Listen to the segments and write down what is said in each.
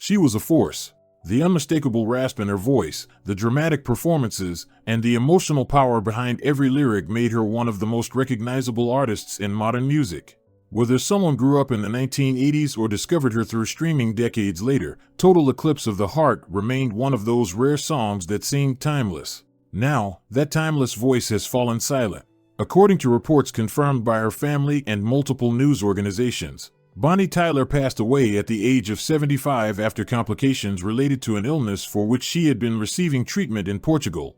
She was a force. The unmistakable rasp in her voice, the dramatic performances, and the emotional power behind every lyric made her one of the most recognizable artists in modern music. Whether someone grew up in the 1980s or discovered her through streaming decades later, Total Eclipse of the Heart remained one of those rare songs that seemed timeless. Now, that timeless voice has fallen silent. According to reports confirmed by her family and multiple news organizations, Bonnie Tyler passed away at the age of 75 after complications related to an illness for which she had been receiving treatment in Portugal.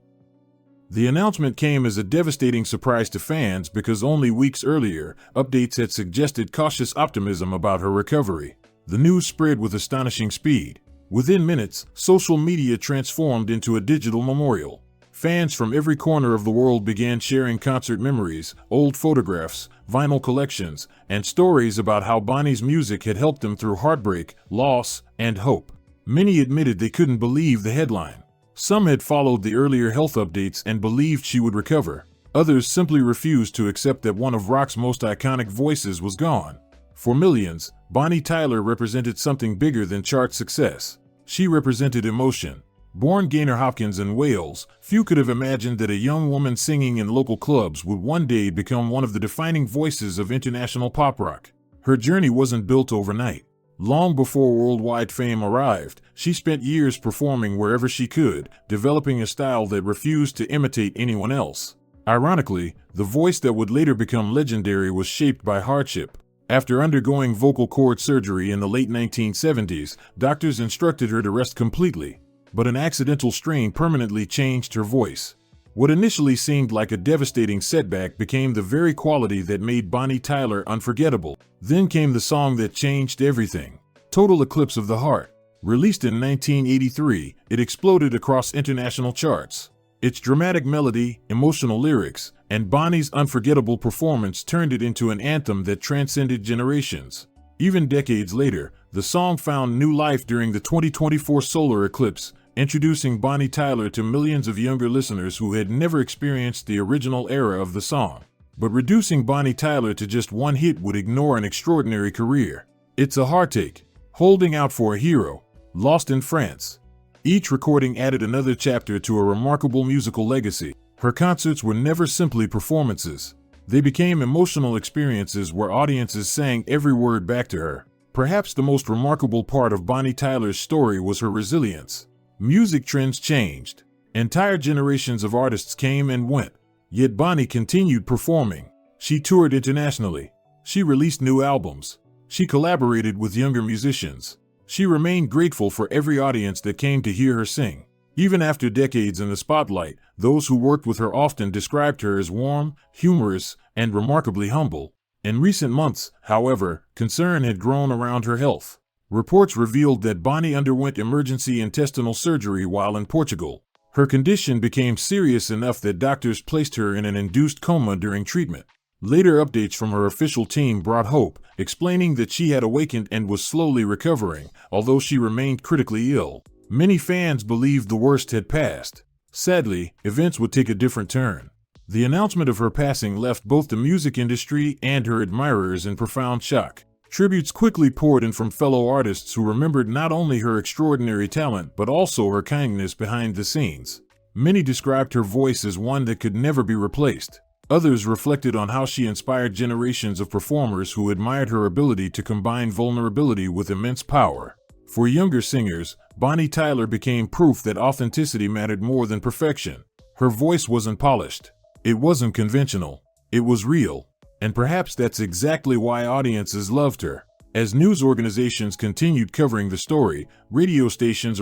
The announcement came as a devastating surprise to fans because only weeks earlier, updates had suggested cautious optimism about her recovery. The news spread with astonishing speed. Within minutes, social media transformed into a digital memorial. Fans from every corner of the world began sharing concert memories, old photographs, vinyl collections, and stories about how Bonnie's music had helped them through heartbreak, loss, and hope. Many admitted they couldn't believe the headline. Some had followed the earlier health updates and believed she would recover. Others simply refused to accept that one of rock's most iconic voices was gone. For millions, Bonnie Tyler represented something bigger than chart success. She represented emotion. Born Gaynor Hopkins in Wales, few could have imagined that a young woman singing in local clubs would one day become one of the defining voices of international pop rock. Her journey wasn't built overnight. Long before worldwide fame arrived, she spent years performing wherever she could, developing a style that refused to imitate anyone else. Ironically, the voice that would later become legendary was shaped by hardship. After undergoing vocal cord surgery in the late 1970s, doctors instructed her to rest completely. But an accidental strain permanently changed her voice. What initially seemed like a devastating setback became the very quality that made Bonnie Tyler unforgettable. Then came the song that changed everything, Total Eclipse of the Heart. Released in 1983, it exploded across international charts. Its dramatic melody, emotional lyrics, and Bonnie's unforgettable performance turned it into an anthem that transcended generations. Even decades later, the song found new life during the 2024 solar eclipse, introducing Bonnie Tyler to millions of younger listeners who had never experienced the original era of the song. But reducing Bonnie Tyler to just one hit would ignore an extraordinary career. It's a Heartache, Holding Out for a Hero, Lost in France. Each recording added another chapter to a remarkable musical legacy. Her concerts were never simply performances. They became emotional experiences where audiences sang every word back to her. Perhaps the most remarkable part of Bonnie Tyler's story was her resilience. Music trends changed. Entire generations of artists came and went. Yet Bonnie continued performing. She toured internationally. She released new albums. She collaborated with younger musicians. She remained grateful for every audience that came to hear her sing. Even after decades in the spotlight, those who worked with her often described her as warm, humorous, and remarkably humble. In recent months, however, concern had grown around her health. Reports revealed that Bonnie underwent emergency intestinal surgery while in Portugal. Her condition became serious enough that doctors placed her in an induced coma during treatment. Later updates from her official team brought hope, explaining that she had awakened and was slowly recovering, although she remained critically ill. Many fans believed the worst had passed. Sadly, events would take a different turn. The announcement of her passing left both the music industry and her admirers in profound shock. Tributes quickly poured in from fellow artists who remembered not only her extraordinary talent but also her kindness behind the scenes. Many described her voice as one that could never be replaced. Others reflected on how she inspired generations of performers who admired her ability to combine vulnerability with immense power. For younger singers, Bonnie Tyler became proof that authenticity mattered more than perfection. Her voice wasn't polished. It wasn't conventional. It was real. And perhaps that's exactly why audiences loved her. As news organizations continued covering the story, radio stations